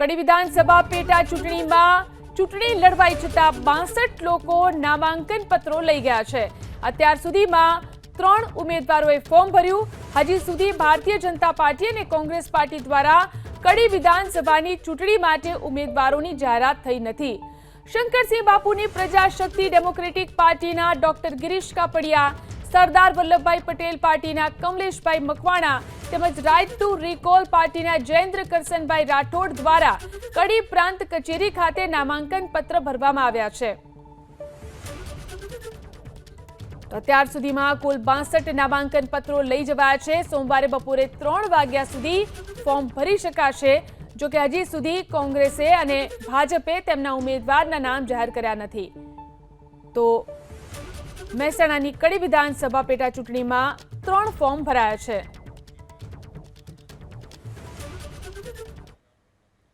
કડી વિધાનસભા પેટા ચૂંટણીમાં ચૂંટણી લડવાઈ જતા 62 લોકો નામાંકન પત્રો લઈ ગયા છે। અત્યાર સુધીમાં 3 ઉમેદવારોએ ફોર્મ ભર્યું। હજી સુધી ભારતીય જનતા પાર્ટી અને કોંગ્રેસ પાર્ટી દ્વારા કડી વિધાનસભાની ચૂંટણી માટે ઉમેદવારોની જાહેરાત થઈ નથી। શંકરસિંહ બાપુની પ્રજાશક્તિ ડેમોક્રેટિક પાર્ટીના ડોક્ટર ગિરીશ કાપડિયા, સરદાર વલ્લભભાઈ પટેલ પાર્ટીના કમલેશભાઈ મકવાણા તેમજ રાઇટ ટુ રિકોલ પાર્ટીના જયેન્દ્ર કરસનભાઈ રાઠોડ દ્વારા કડી પ્રાંત કચેરી ખાતે નામાંકન પત્ર ભરવામાં આવ્યા છે। તો અત્યાર સુધીમાં કુલ 62 નામાંકન પત્રો લઈ જવાયા છે। સોમવારે બપોરે 3 વાગ્યા સુધી ફોર્મ ભરી શકાશે। જો કે હજી સુધી કોંગ્રેસે અને ભાજપે તેમના ઉમેદવારના નામ જાહેર કર્યા નથી। તો મહેસાણાની કડી વિધાનસભા પેટા ચૂંટણીમાં 3 ફોર્મ ભરાયા છે।